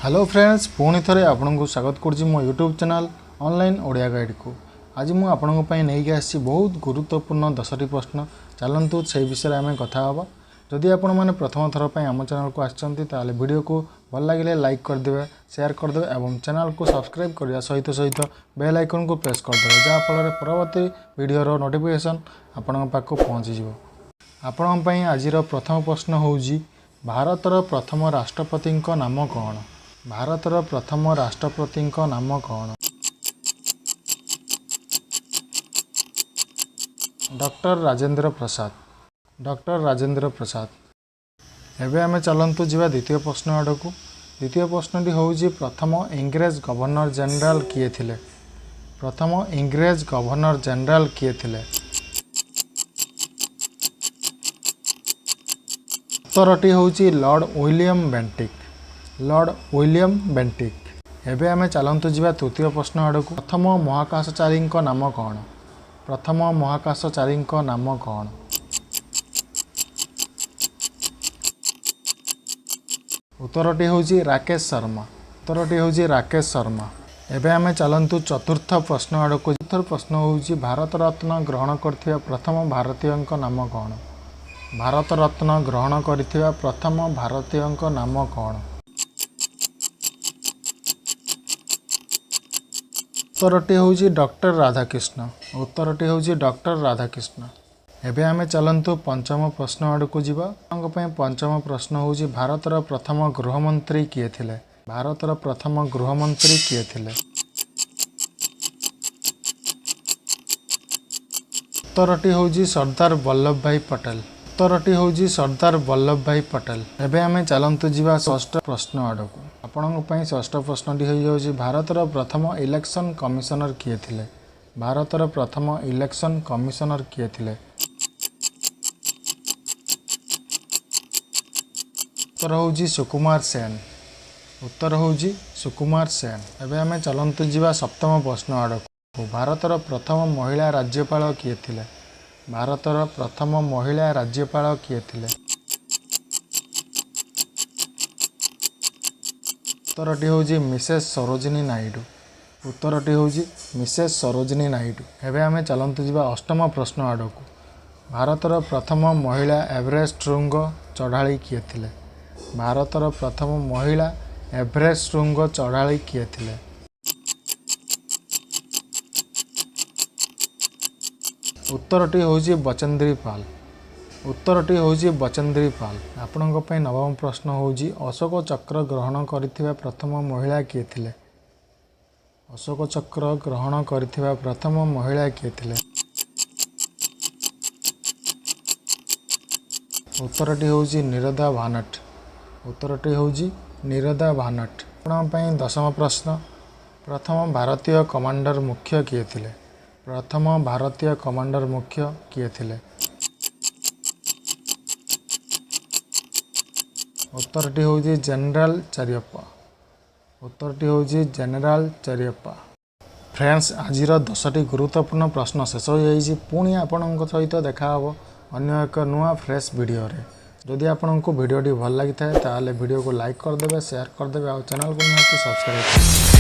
Hello friends, पुणी थे आपन को स्वागत करुँच मो YouTube channel online Odia guide को। आज मुझे आपण नहीं आसी बहुत गुरुत्वपूर्ण 10टी प्रश्न। चलतु से विषय आम कथा हाँ। जदि आपण मैंने प्रथम थर पर आम चैनल को आसते वीडियो को भल लगे लाइक करदे, शेयर करदे और चैनल को सब्सक्राइब करने सहित सहित बेल आइकन को प्रेस करदे, जहाँफल परवर्ती वीडियो नोटिफिकेशन आपण पाक पहुँची। आपण आज प्रथम प्रश्न हूँ, भारतर प्रथम राष्ट्रपति नाम कौन? भारतर प्रथम राष्ट्रपति नाम कौन? डॉक्टर राजेंद्र प्रसाद। डॉक्टर राजेंद्र प्रसाद। एबे आमे चलंतु जीवा द्वितीय प्रश्न आड़क। द्वितीय प्रश्नटी हूँ, प्रथम इंग्रेज गवर्नर जनरल किए थिले? प्रथम इंग्रेज गवर्नर जनरल किए थिले? उत्तरटी हूँ Lord William Bentinck. Lord William Bentinck. एबे आमे चलंतु जीवा तृतीय प्रश्न आड़क। प्रथम महाकाशचारी नाम कौन? प्रथम महाकाशचारी नाम कौन? उत्तरटी हूँ राकेश शर्मा। उत्तरटी हूँ राकेश शर्मा। एबे आमे चलंतु चतुर्थ प्रश्न आड़क। चतुर्थ प्रश्न हूँ, भारत रत्न ग्रहण करथिबा प्रथम भारतीय नाम कौन? भारत रत्न ग्रहण करथिबा प्रथम भारतीय नाम कौन? उत्तरटी हूँ डॉक्टर राधाकृष्ण। उत्तरटी हूँ डॉक्टर राधाकृष्ण। एबे आमे चलंतु पंचम प्रश्न आड़क जीवा। पंचम प्रश्न हूँ, भारतर प्रथम गृहमंत्री किए थिले? भारतर प्रथम गृहमंत्री किए थिले? उत्तरटी हूँ सरदार वल्लभ भाई पटेल। उत्तरटी हूँ सरदार वल्लभ भाई पटेल। एबे आमे चलंतु जीवा षष्ठ प्रश्न आड़क। आपन षष्ठ प्रश्नटी हो, भारतर प्रथम इलेक्शन कमिशनर किए थिले? भारतर प्रथम इलेक्शन कमिशनर किए थिले? उत्तर हूँ सुकुमार सेन। उत्तर हूँ सुकुमार सेन। एबे आमे चलंतु जीवा सप्तम प्रश्न आड़क। भारतर प्रथम महिला राज्यपाल किए थिले? भारतर प्रथम महिला राज्यपाल किए थिले? उत्तरटी हूँ मिसेस सरोजिनी नायडू। उत्तरटी हूँ मिसेस सरोजिनी नायडू। एबे आमे चलंतु जीवा अष्टम प्रश्न आड़क। भारतर प्रथम महिला एवरेस्ट शृंग चढ़ाई किए थिले? भारतर प्रथम महिला एवरेस्ट शृंग चढ़ाई किए थिले? उत्तरटी हूँ बचेंद्री पाल। उत्तरटी हूँ बचेंद्री पाल। आपण नवम प्रश्न हूँ, अशोक चक्र ग्रहण करिथिबा प्रथम महिला किए थिले? अशोक चक्र ग्रहण करिथिबा प्रथम महिला किए थिले? उत्तरटी हूँ निरदा भानट। उत्तरटी हूँ निरदा भानट। आपण दशम प्रश्न, प्रथम भारतीय कमांडर मुख्य किए थिले? प्रथम भारतीय कमांडर मुख्य किए थिले? उत्तरटी हूँ जनरल चारियप्पा। उत्तरटी हूँ जनरल चारियप्पा। फ्रेंड्स, आज 10टी गुरुत्वपूर्ण प्रश्न शेष हो जाइए। पुणी आपण सहित देखा अन्य एक नुआ फ्रेश वीडियो रे। जदि आपको वीडियोटी भल लगी था वीडियो को लाइक करदे, शेयर करदे और चैनल को निहाती सब्सक्राइब करदे।